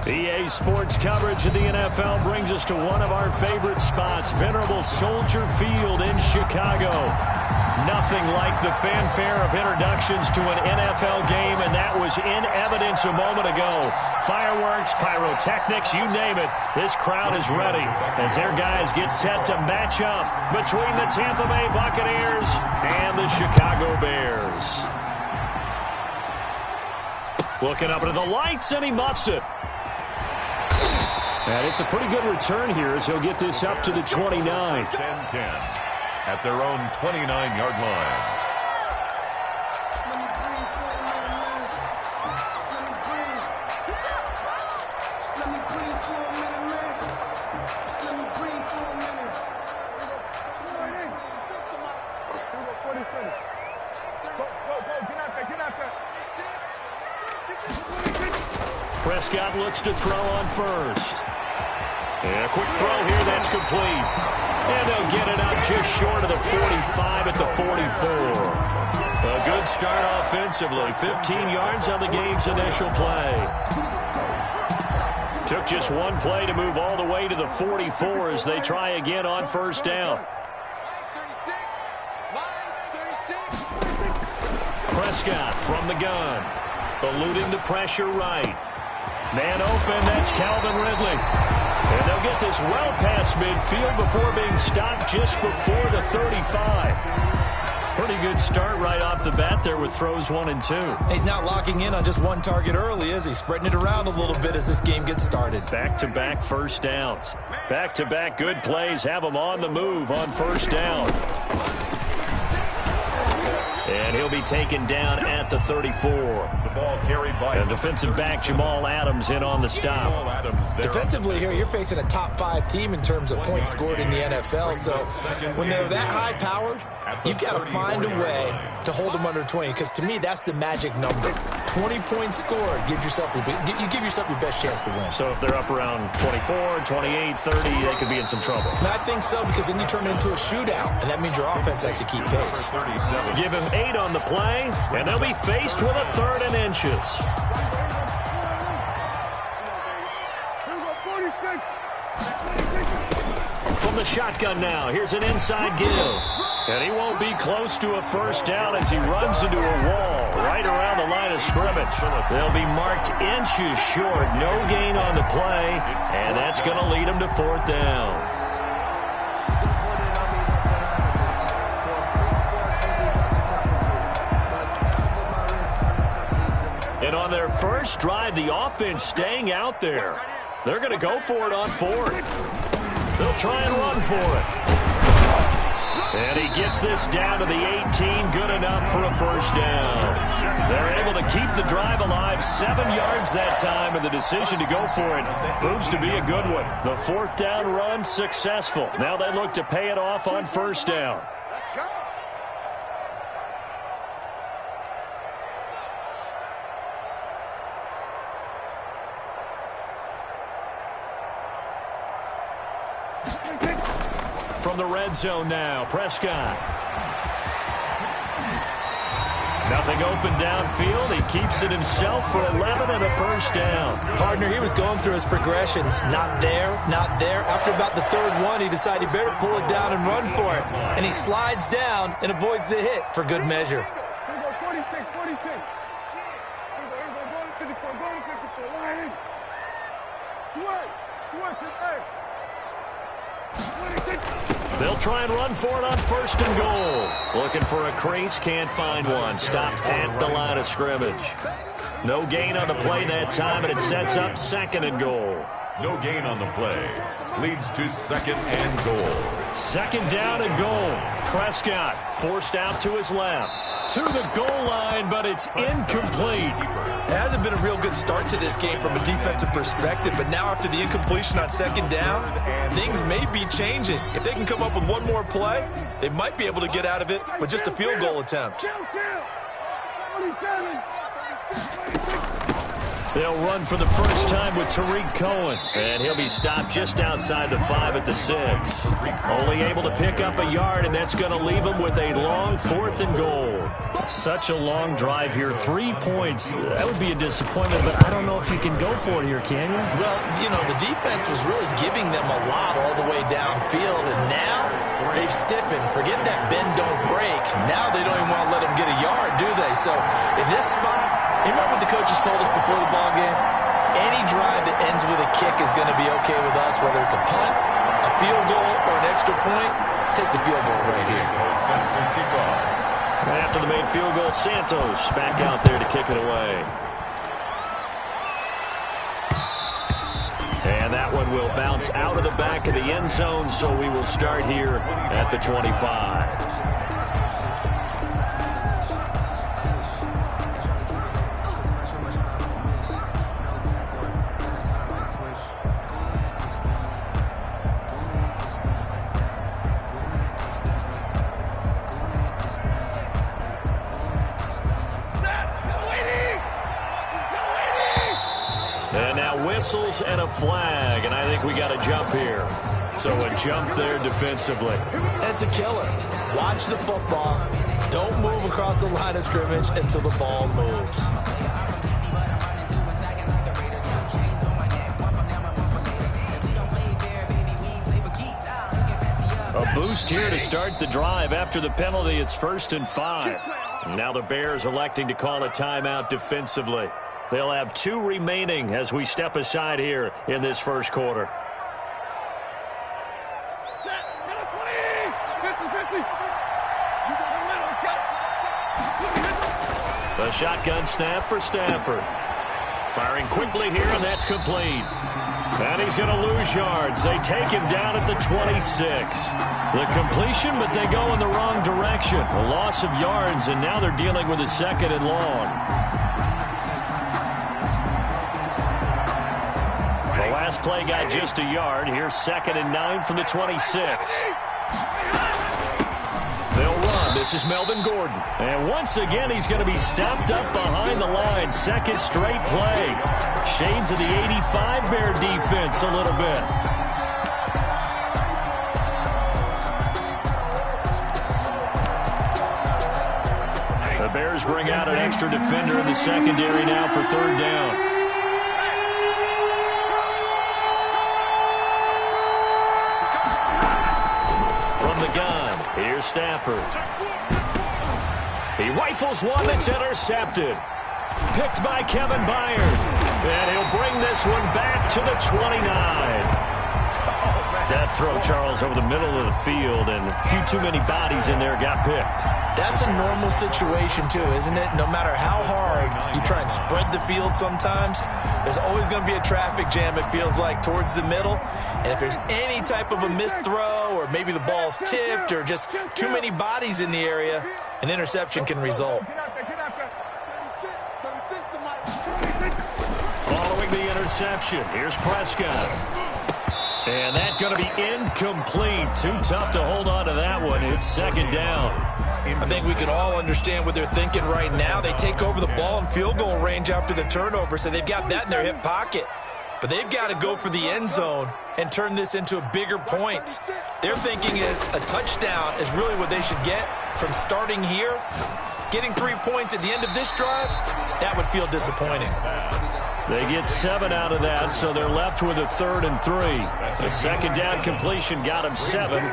EA Sports coverage of the NFL brings us to one of our favorite spots, venerable Soldier Field in Chicago. Nothing like the fanfare of introductions to an NFL game, and that was in evidence a moment ago. Fireworks, pyrotechnics, you name it, this crowd is ready as their guys get set to match up between the Tampa Bay Buccaneers and the Chicago Bears. Looking up into the lights, and he muffs it. And it's a pretty good return here as he'll get this up to the 29. 10-10 at their own 29-yard line. Prescott looks to throw on first. And a quick throw here, that's complete. And they'll get it up just short of the 45 at the 44. A good start offensively. 15 yards on the game's initial play. Took just one play to move all the way to the 44 as they try again on first down. Prescott from the gun. Eluding the pressure right. Man open, that's Calvin Ridley. And they'll get this well past midfield before being stopped just before the 35. Pretty good start right off the bat there with throws 1 and 2. He's not locking in on just one target early, is he? Spreading it around a little bit as this game gets started. Back-to-back first downs. Back-to-back good plays have him on the move on first down. And he'll be taken down at the 34. The ball carried by and defensive back Jamal Adams in on the stop. Defensively here, you're facing a top-5 team in terms of points scored in the NFL. So when they're that high-powered, you've got to find a way to hold them under 20. Because to me, that's the magic number. 20 points scored, you give yourself your best chance to win. So if they're up around 24, 28, 30, they could be in some trouble. And I think so, because then you turn it into a shootout, and that means your offense has to keep pace. Give him 8 on the play, and they'll be faced with a 3rd and inches. From the shotgun now, here's an inside give. And he won't be close to a first down as he runs into a wall right around the line of scrimmage. They'll be marked inches short. No gain on the play, and that's going to lead him to 4th down. And on their first drive, the offense staying out there. They're going to go for it on 4th. They'll try and run for it. And he gets this down to the 18, good enough for a first down. They're able to keep the drive alive, 7 yards that time, and the decision to go for it proves to be a good one. The 4th down run successful. Now they look to pay it off on first down. Let's go. From the red zone now, Prescott. Nothing open downfield. He keeps it himself for 11 and a first down. Partner, he was going through his progressions. Not there, not there. After about the 3rd one, he decided he better pull it down and run for it. And he slides down and avoids the hit for good measure. They'll try and run for it on 1st and goal. Looking for a crease, can't find one. Stopped at the line of scrimmage. No gain on the play that time, and it sets up 2nd and goal. No gain on the play. Leads to 2nd and goal. 2nd down and goal. Prescott forced out to his left. To the goal line, but it's incomplete. It hasn't been a real good start to this game from a defensive perspective, but now after the incompletion on 2nd down, things may be changing. If they can come up with one more play, they might be able to get out of it with just a field goal attempt. They'll run for the first time with Tariq Cohen, and he'll be stopped just outside the 5 at the 6. Only able to pick up a yard, and that's going to leave him with a long 4th and goal. Such a long drive here. 3 points. That would be a disappointment, but I don't know if you can go for it here, can you? Well, you know, the defense was really giving them a lot all the way downfield, and now they've stiffened. Forget that bend, don't break. Now they don't even want to let them get a yard, do they? So in this spot, you remember what the coaches told us before the ball game? Any drive that ends with a kick is going to be okay with us, whether it's a punt, a field goal, or an extra point. Take the field goal right here. After the made field goal, Santos back out there to kick it away. And that one will bounce out of the back of the end zone, so we will start here at the 25. Whistles and a flag, and I think we got a jump here. So a jump there defensively. That's a killer. Watch the football. Don't move across the line of scrimmage until the ball moves. A boost here to start the drive. After the penalty, it's 1st and 5. Now the Bears electing to call a timeout defensively. They'll have 2 remaining as we step aside here in this first quarter. The shotgun snap for Stafford. Firing quickly here, and that's complete. And he's going to lose yards. They take him down at the 26. The completion, but they go in the wrong direction. A loss of yards, and now they're dealing with a 2nd and long. The last play got just a yard. Here's 2nd and 9 from the 26. They'll run. This is Melvin Gordon. And once again, he's going to be stopped up behind the line. 2nd straight play. Shades of the 85 Bear defense a little bit. The Bears bring out an extra defender in the secondary now for 3rd down. Here's Stafford. He rifles one that's intercepted. Picked by Kevin Byard. And he'll bring this one back to the 29. That throw, Charles, over the middle of the field, and a few too many bodies in there got picked. That's a normal situation, too, isn't it? No matter how hard you try and spread the field sometimes, there's always going to be a traffic jam, it feels like, towards the middle. And if there's any type of a missed throw, or maybe the ball's tipped, or just too many bodies in the area, an interception can result. Following the interception, here's Prescott. And that's going to be incomplete. Too tough to hold on to that one. It's 2nd down. I think we can all understand what they're thinking right now. They take over the ball in field goal range after the turnover, so they've got that in their hip pocket. But they've got to go for the end zone and turn this into a bigger points. Their thinking is a touchdown is really what they should get from starting here. Getting 3 points at the end of this drive, that would feel disappointing. They get 7 out of that, so they're left with a 3rd and 3. The 2nd down completion got them 7.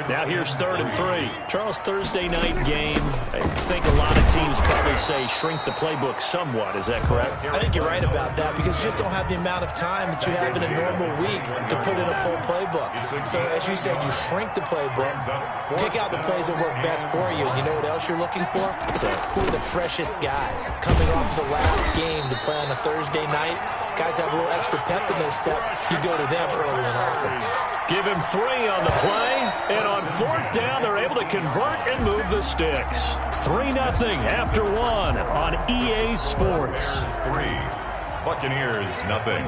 Now here's 3rd and 3. Charles, Thursday night game. I think a lot of teams probably say shrink the playbook somewhat. Is that correct? I think you're right about that because you just don't have the amount of time that you have in a normal week to put in a full playbook. So as you said, you shrink the playbook, pick out the plays that work best for you. And you know what else you're looking for? So who are the freshest guys coming off the last game to play on a Thursday night? Guys have a little extra pep in their step. You go to them early and often. Give him 3 on the play, and on 4th down, they're able to convert and move the sticks. 3-0 after 1 on EA Sports. 3, Buccaneers, nothing.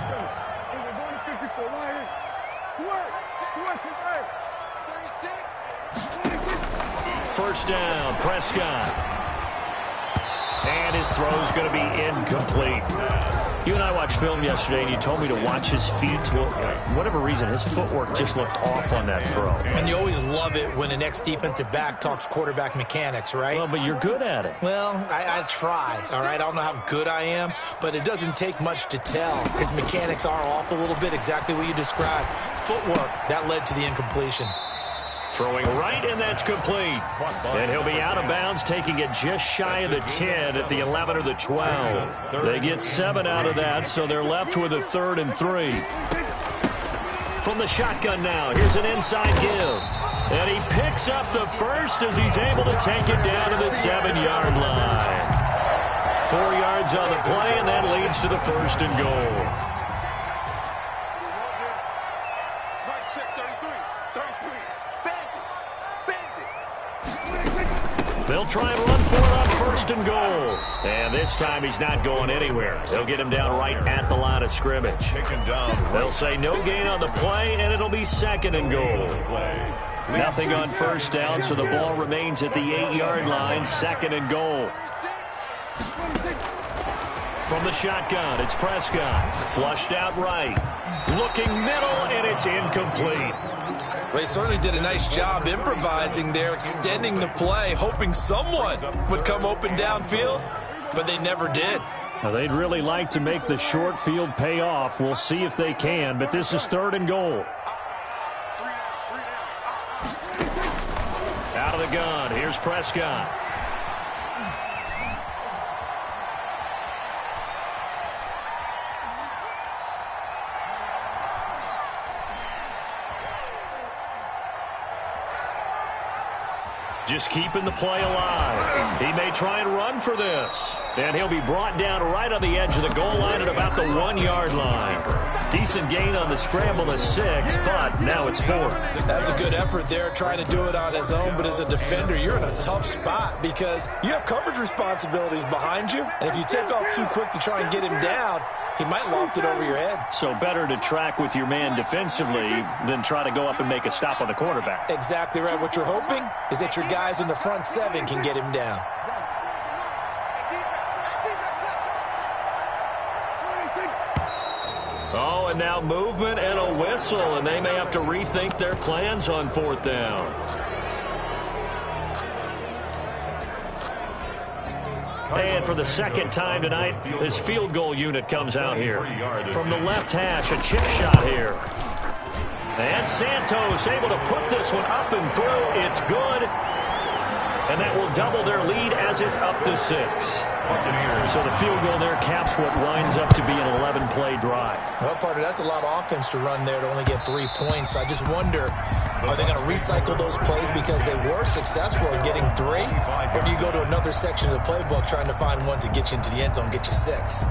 First down, Prescott. And his throw's going to be incomplete. You and I watched film yesterday, and you told me to watch his feet. Well, for whatever reason, his footwork just looked off on that throw. And you always love it when an ex-defensive back talks quarterback mechanics, right? Well, but you're good at it. Well, I try, all right? I don't know how good I am, but it doesn't take much to tell. His mechanics are off a little bit, exactly what you described. Footwork, that led to the incompletion. Throwing right, and that's complete. And he'll be out of bounds, taking it just shy of the 10 at the 11 or the 12. They get 7 out of that, so they're left with a 3rd and 3. From the shotgun now, here's an inside give. And he picks up the first as he's able to take it down to the 7-yard line. 4 yards on the play, and that leads to the 1st and goal. They'll try and run for it on 1st and goal. And this time he's not going anywhere. They'll get him down right at the line of scrimmage. They'll say no gain on the play, and it'll be 2nd and goal. Nothing on 1st down, so the ball remains at the 8-yard line, 2nd and goal. From the shotgun, it's Prescott. Flushed out right. Looking middle, and it's incomplete. They certainly did a nice job improvising there, extending the play, hoping someone would come open downfield, but they never did. Now, they'd really like to make the short field pay off. We'll see if they can, but this is 3rd and goal. Out of the gun, here's Prescott. Just keeping the play alive. He may try and run for this. And he'll be brought down right on the edge of the goal line at about the 1-yard line. Decent gain on the scramble to 6, but now it's 4th. That's a good effort there, trying to do it on his own. But as a defender, you're in a tough spot because you have coverage responsibilities behind you. And if you take off too quick to try and get him down, he might loft it over your head. So better to track with your man defensively than try to go up and make a stop on the quarterback. Exactly right. What you're hoping is that your guys in the front 7 can get him down. Oh, and now movement and a whistle, and they may have to rethink their plans on 4th down. And for the 2nd time tonight, this field goal unit comes out here. From the left hash, a chip shot here. And Santos able to put this one up and through. It's good. And that will double their lead as it's up to 6. So the field goal there caps what winds up to be an 11-play drive. Well, partner, that's a lot of offense to run there to only get 3 points. I just wonder, are they going to recycle those plays because they were successful in getting 3? Or do you go to another section of the playbook trying to find ones that get you into the end zone, get you 6?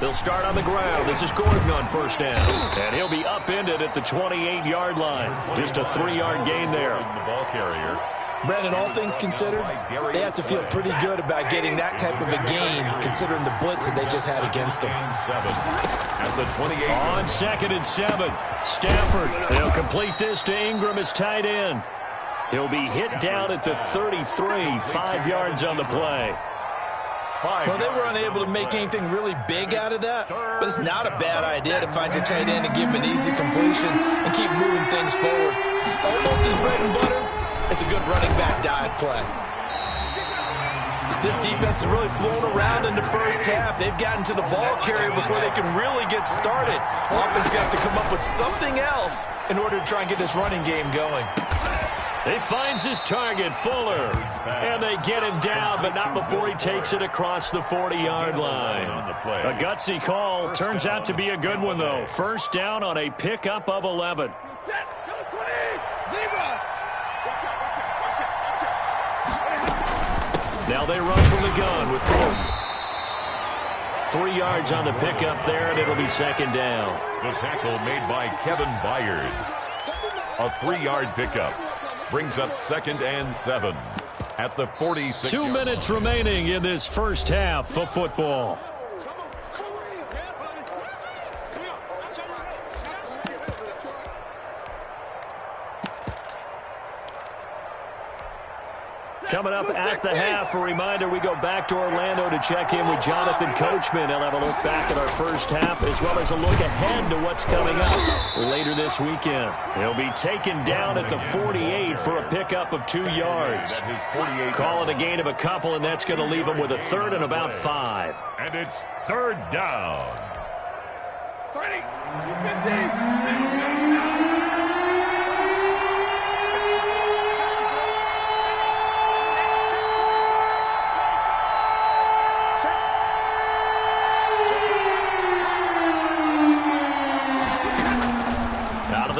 They'll start on the ground. This is Gordon on 1st down. And he'll be upended at the 28-yard line. Just a 3-yard gain there. The ball carrier. Brandon, all things considered, they have to feel pretty good about getting that type of a gain, considering the blitz that they just had against them. At the 28. On 2nd and 7, Stafford. They'll complete this to Ingram as tight end. He'll be hit down at the 33, 5 yards on the play. Well, they were unable to make anything really big out of that, but it's not a bad idea to find your tight end and give him an easy completion and keep moving things forward. Almost his bread and butter. It's a good running back dive play. This defense has really flown around in the first half. They've gotten to the ball carrier before they can really get started. Offense got to come up with something else in order to try and get this running game going. He finds his target, Fuller, and they get him down, but not before he takes it across the 40-yard line. A gutsy call. Turns out to be a good one, though. 1st down on a pickup of 11. Now they run from the gun with Gordon. 3 yards on the pickup there, and it'll be 2nd down. The tackle made by Kevin Byard. A 3-yard pickup. Brings up 2nd and 7 at the 46. 2 minutes remaining in this first half of football. Coming up at the half, a reminder, we go back to Orlando to check in with Jonathan Coachman. He'll have a look back at our first half as well as a look ahead to what's coming up later this weekend. He'll be taken down at the 48 for a pickup of 2 yards. Call it a gain of a couple, and that's going to leave him with a 3rd and about 5. And it's 3rd down. 30, 50.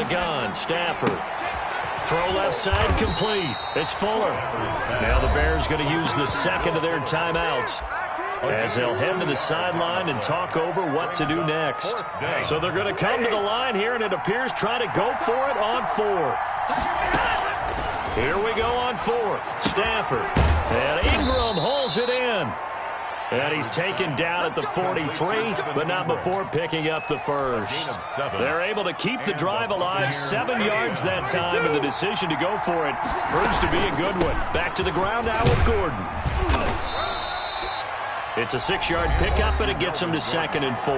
Gun, Stafford. Throw left side, complete. It's Fuller. Now the Bears going to use the second of their timeouts as they'll head to the sideline and talk over what to do next. So they're going to come to the line here, and it appears try to go for it on 4th. Here we go on 4th. Stafford. And Ingram hauls it in. And he's taken down at the 43, but not before picking up the first. They're able to keep the drive alive, 7 yards that time, and the decision to go for it proves to be a good one. Back to the ground now with Gordon. It's a 6-yard pickup, and it gets them to 2nd and 4.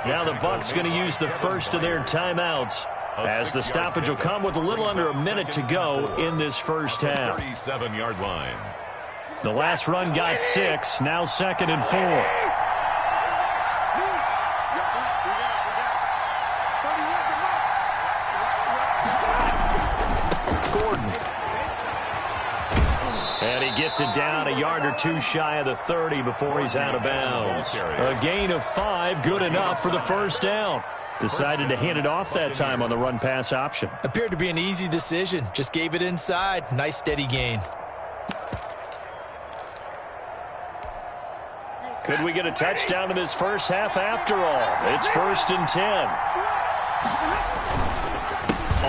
Now the Bucs going to use the first of their timeouts, as the stoppage will come with a little under a minute to go in this first half. 37-yard line. The last run got 6, now 2nd and 4. Gordon. And he gets it down a yard or 2 shy of the 30 before he's out of bounds. A gain of 5, good enough for the first down. Decided to hand it off that time on the run-pass option. Appeared to be an easy decision. Just gave it inside. Nice steady gain. Could we get a touchdown in this first half after all? It's 1st and 10.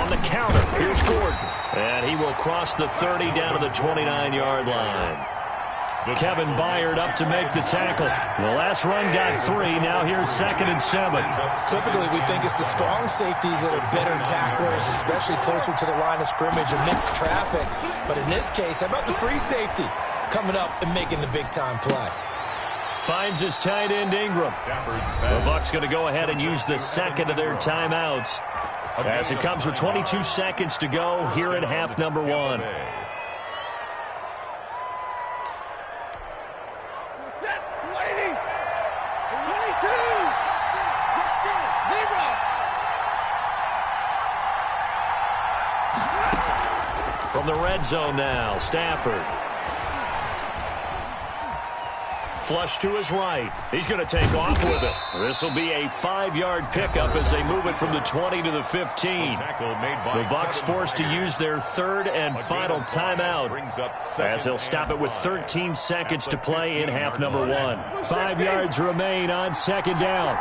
On the counter, here's Gordon. And he will cross the 30 down to the 29-yard line. Kevin Byard up to make the tackle. The last run got 3. Now here's 2nd and 7. Typically, we think it's the strong safeties that are better tacklers, especially closer to the line of scrimmage amidst traffic. But in this case, how about the free safety coming up and making the big-time play? Finds his tight end, Ingram. The Bucs going to go ahead and use the second of their timeouts as it comes with 22 seconds to go here in half number 1. From the red zone now, Stafford. Flush to his right. He's going to take off with it. This will be a 5-yard pickup as they move it from the 20 to the 15. The Bucs forced to use their 3rd and final timeout as they'll stop it with 13 seconds to play in half number 1. 5 yards remain on 2nd down.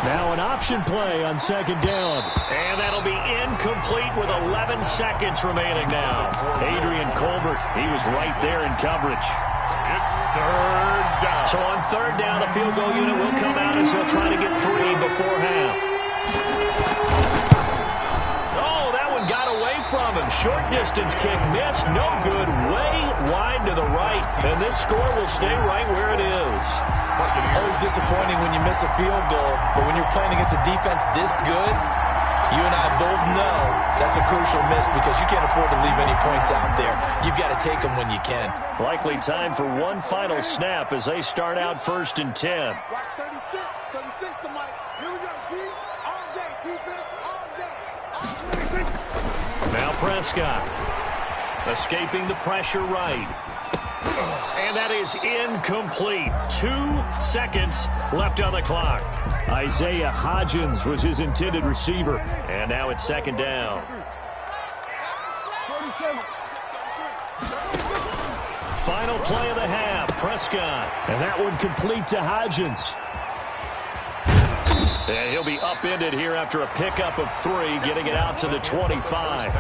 Now an option play on 2nd down. And that'll be incomplete with 11 seconds remaining now. Adrian Colbert, he was right there in coverage. It's 3rd down. So on 3rd down, the field goal unit will come out as they'll try to get 3 before half. Oh, that one got away from him. Short distance kick missed. No good. Way wide to the right. And this score will stay right where it is. Always disappointing when you miss a field goal, but when you're playing against a defense this good, you and I both know that's a crucial miss because you can't afford to leave any points out there. You've got to take them when you can. Likely time for one final snap as they start out 1st and 10. 36 to Mike. Here we go, G. All day. Defense, all day. Now Prescott. Escaping the pressure right. And that is incomplete. 2 seconds left on the clock. Isaiah Hodgins was his intended receiver. And now it's 2nd down. Final play of the half. Prescott. And that one complete to Hodgins. And he'll be upended here after a pickup of 3, getting it out to the 25.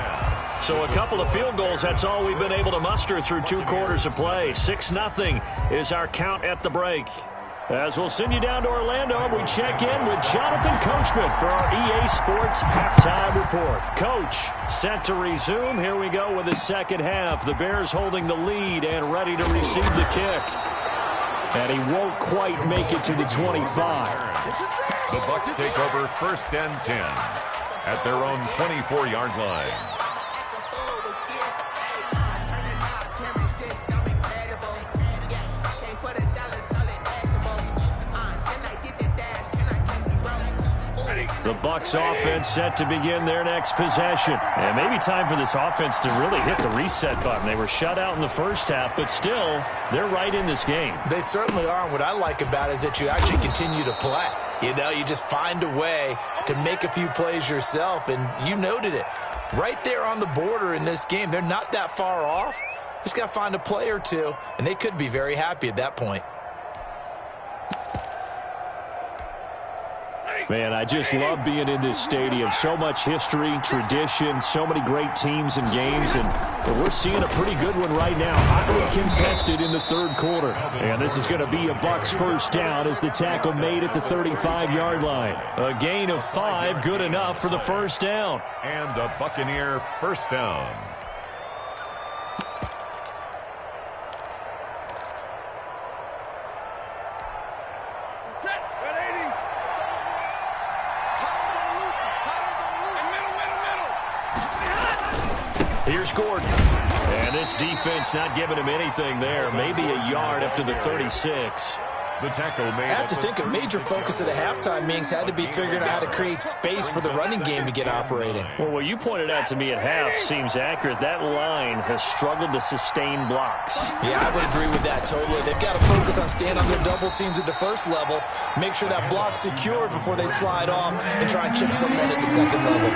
So a couple of field goals, that's all we've been able to muster through 2 quarters of play. 6-0 is our count at the break. As we'll send you down to Orlando, we check in with Jonathan Coachman for our EA Sports Halftime Report. Coach, set to resume. Here we go with the second half. The Bears holding the lead and ready to receive the kick. And he won't quite make it to the 25. The Bucs take over 1st and 10 at their own 24-yard line. The Bucs offense set to begin their next possession. And maybe time for this offense to really hit the reset button. They were shut out in the first half, but still, they're right in this game. They certainly are. And what I like about it is that you actually continue to play. You know, you just find a way to make a few plays yourself, and you noted it. Right there on the border in this game, they're not that far off. Just got to find a play or two, and they could be very happy at that point. Man, I just love being in this stadium. So much history, tradition, so many great teams and games, and we're seeing a pretty good one right now. Hotly contested in the third quarter. And this is going to be a Bucs first down as the tackle made at the 35-yard line. A gain of 5, good enough for the first down. And a Buccaneer first down. Here's Gordon. And this defense not giving him anything there. Maybe a yard up to the 36. The tackle made. I have to think a major focus of the halftime meetings had to be figuring out how to create space for the running game to get operating. Well, what you pointed out to me at half seems accurate. That line has struggled to sustain blocks. Yeah, I would agree with that totally. They've got to focus on staying on their double teams at the first level, make sure that block's secured before they slide off and try and chip someone at the second level.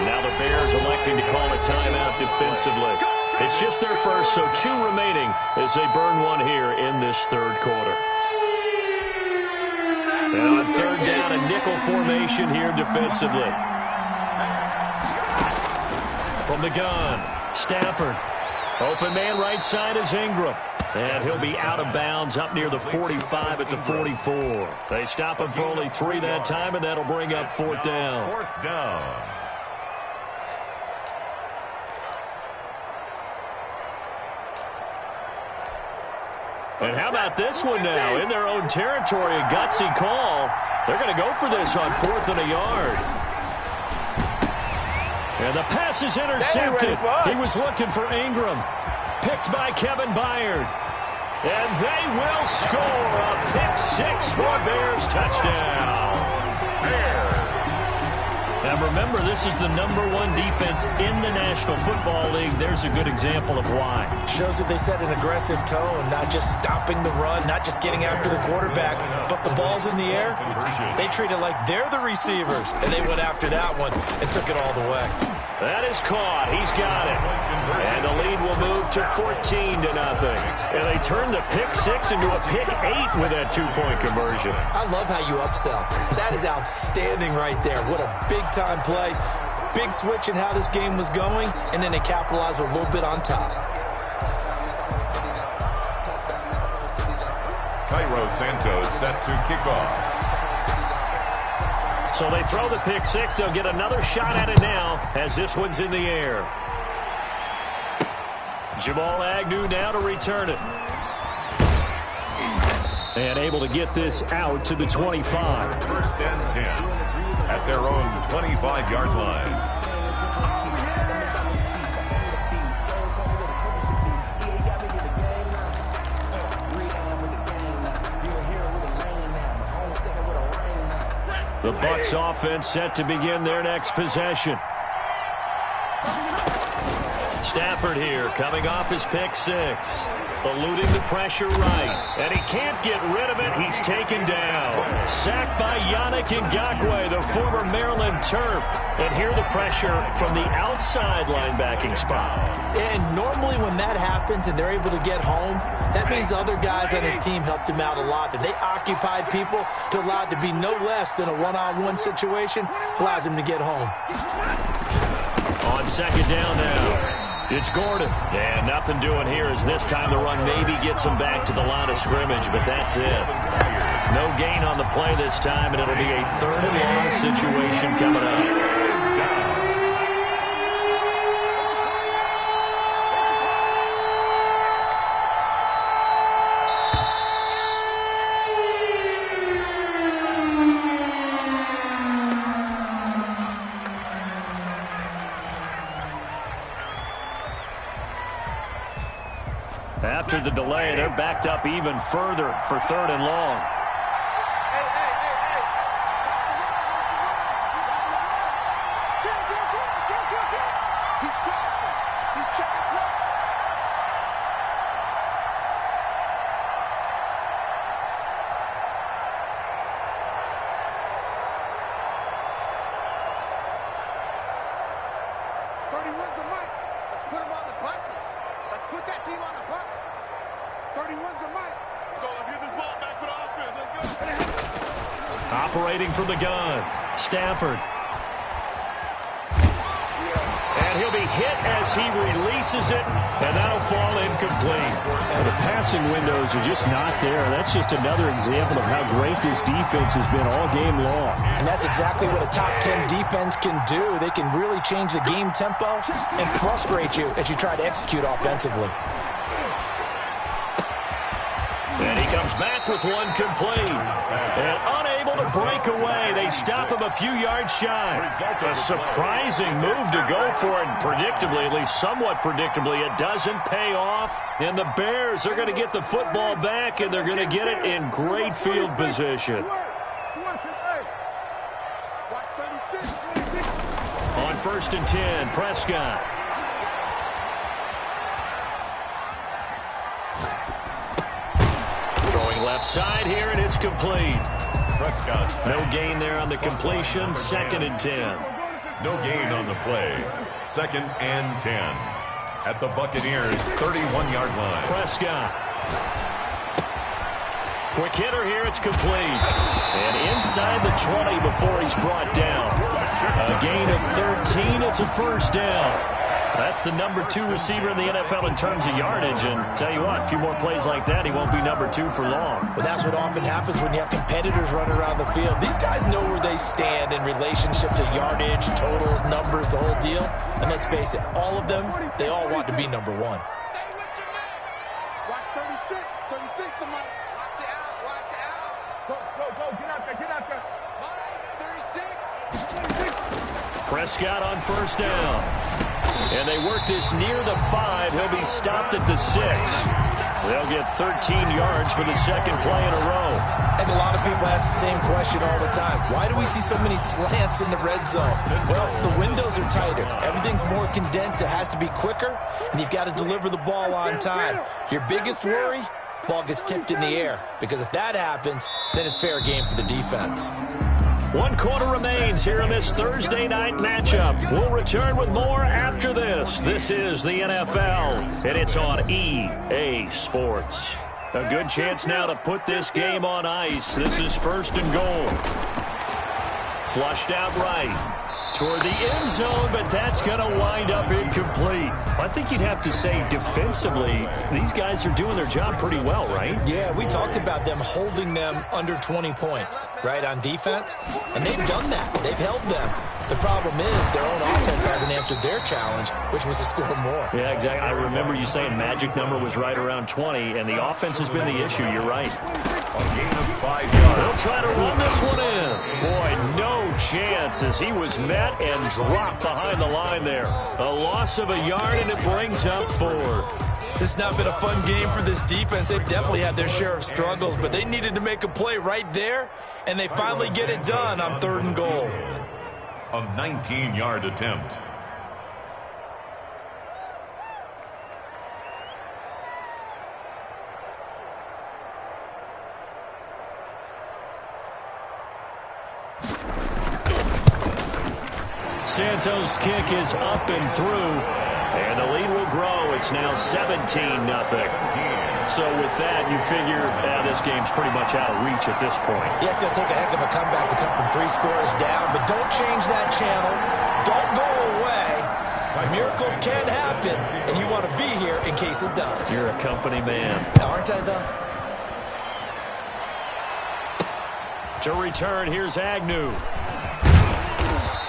Now the Bears electing to call a timeout defensively. It's just their first, so 2 remaining as they burn one here in this third quarter. And on third down, a nickel formation here defensively. From the gun, Stafford. Open man right side is Ingram. And he'll be out of bounds up near the 45 at the 44. They stop him for only 3 that time, and that'll bring up 4th down. 4th down. And how about this one now? In their own territory, a gutsy call. They're going to go for this on 4th and a yard. And the pass is intercepted. He was looking for Ingram. Picked by Kevin Byard. And they will score a pick-6 for a Bears touchdown. Bears. Now remember, this is the #1 defense in the National Football League. There's a good example of why. Shows that they set an aggressive tone, not just stopping the run, not just getting after the quarterback, but the ball's in the air. They treat it like they're the receivers, and they went after that one and took it all the way. That is caught. He's got it. And the lead will move to 14-0. And they turn the pick-6 into a pick-8 with that 2-point conversion. I love how you upsell. That is outstanding right there. What a big-time play. Big switch in how this game was going, and then they capitalized a little bit on top. Cairo Santos set to kick off. So they throw the pick-6. They'll get another shot at it now as this one's in the air. Jamal Agnew now to return it. And able to get this out to the 25. 1st and 10 at their own 25-yard line. The Bucs offense set to begin their next possession. Stafford here, coming off his pick six. Eluding the pressure right. And he can't get rid of it. He's taken down. Sacked by Yannick Ngakoue, the former Maryland Terp. And here the pressure from the outside linebacking spot. And normally when that happens and they're able to get home, that means other guys on his team helped him out a lot. That they occupied people to allow it to be no less than a one-on-one situation allows him to get home. On second down now. It's Gordon. And nothing doing here as this time the run maybe gets him back to the line of scrimmage, but that's it. No gain on the play this time, and it'll be a 3rd and long situation coming up. After the delay, they're backed up even further for 3rd and long. He's crossing. He's checking play. "31's the mic. Let's put him on the buses. Let's put that team on the bus. 31's the mic. Let's go. Let's get this ball back for the offense. Let's go." Operating from the gun, Stafford. And he'll be hit as he releases it, and that'll fall incomplete. Well, the passing windows are just not there. That's just another example of how great this defense has been all game long. And that's exactly what a top 10 defense can do. They can really change the game tempo and frustrate you as you try to execute offensively. And he comes back with one complete. And unable to break away. They stop him a few yards shy. A surprising move to go for it. Predictably, at least somewhat predictably, it doesn't pay off. And the Bears are going to get the football back, and they're going to get it in great field position. On 1st and 10, Prescott. Left side here, and it's complete. Prescott. No gain there on the completion. 2nd and 10. No gain on the play. 2nd and 10. At the Buccaneers' 31-yard line. Prescott. Quick hitter here. It's complete. And inside the 20 before he's brought down. A gain of 13. It's a 1st down. That's the number 2 receiver in the NFL in terms of yardage. And tell you what, a few more plays like that, he won't be number 2 for long. But that's what often happens when you have competitors running around the field. These guys know where they stand in relationship to yardage, totals, numbers, the whole deal. And let's face it, all of them, they all want to be number 1. Watch 36. 36 the mic. Watch the out. Watch the out. Go. Get out there. Get out there. 36. Prescott on 1st down. And they work this near the 5. He'll be stopped at the 6. They'll get 13 yards for the 2nd play in a row. And a lot of people ask the same question all the time. Why do we see so many slants in the red zone? Well, the windows are tighter. Everything's more condensed. It has to be quicker, and you've got to deliver the ball on time. Your biggest worry? Ball gets tipped in the air. Because if that happens, then it's fair game for the defense. 1 quarter remains here in this Thursday night matchup. We'll return with more after this. This is the NFL, and it's on EA Sports. A good chance now to put this game on ice. This is 1st and goal. Flushed out right toward the end zone, but that's going to wind up incomplete. I think you'd have to say defensively, these guys are doing their job pretty well, right? Yeah, we talked about them holding them under 20 points, right, on defense. And they've done that. They've held them. The problem is their own offense hasn't answered their challenge, which was to score more. Yeah, exactly. I remember you saying magic number was right around 20, and the offense has been the issue. You're right. A gain of 5 yards. They'll try to run this one in. Boy, no chance as he was met and dropped behind the line there. A loss of a yard, and it brings up 4th. This has not been a fun game for this defense. They've definitely had their share of struggles, but they needed to make a play right there, and they finally get it done on 3rd and goal. A 19-yard attempt. Santos' kick is up and through, and the lead will grow. It's now 17-0. So with that, you figure this game's pretty much out of reach at this point. Yeah, it's going to take a heck of a comeback to come from 3 scores down, but don't change that channel. Don't go away. Miracles can happen, and you want to be here in case it does. You're a company man. Aren't I, though? To return, here's Agnew.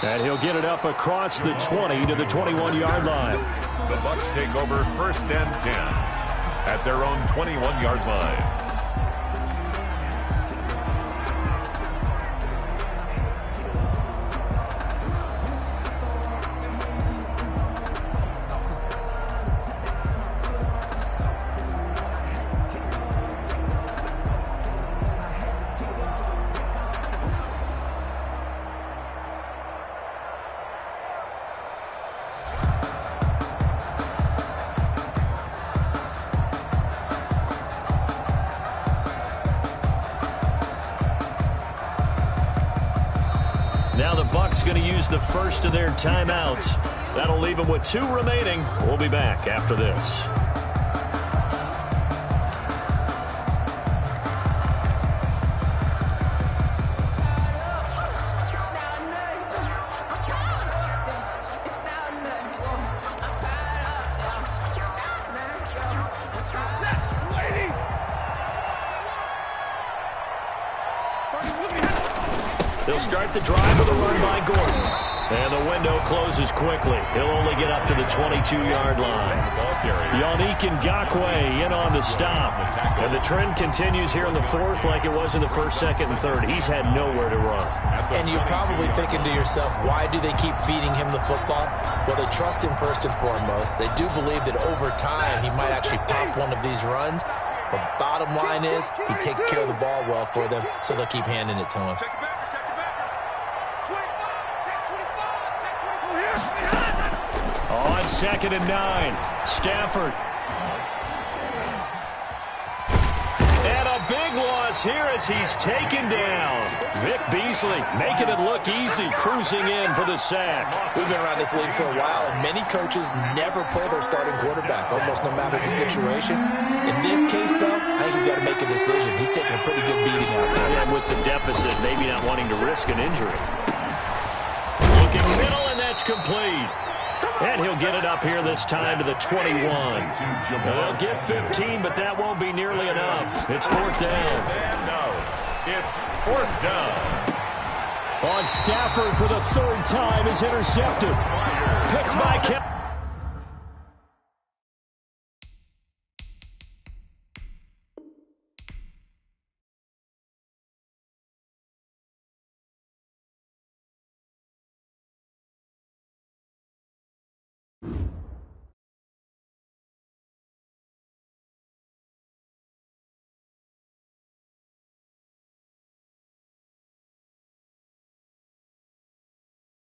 And he'll get it up across the 20 to the 21-yard line. The Bucs take over 1st and 10 at their own 21-yard line. Now the Bucs going to use the first of their timeouts. That'll leave them with 2 remaining. We'll be back after this. They'll start the drive with a run by Gordon. And the window closes quickly. He'll only get up to the 22-yard line. Yannick Ngakoue in on the stop. And the trend continues here in the 4th like it was in the 1st, 2nd, and 3rd. He's had nowhere to run. And you're probably thinking to yourself, why do they keep feeding him the football? Well, they trust him first and foremost. They do believe that over time he might actually pop one of these runs. The bottom line is he takes care of the ball well for them, so they'll keep handing it to him. On 2nd and 9, Stafford. And a big loss here as he's taken down. Vic Beasley making it look easy, cruising in for the sack. We've been around this league for a while, and many coaches never pull their starting quarterback, almost no matter the situation. In this case, though, I think he's got to make a decision. He's taking a pretty good beating out there. Yeah, with the deficit, maybe not wanting to risk an injury. Looking middle, and that's complete. And he'll get it up here this time to the 21. They'll get 15, but that won't be nearly enough. It's 4th down. It's 4th down. On Stafford for the 3rd time is intercepted. Picked by Kemp.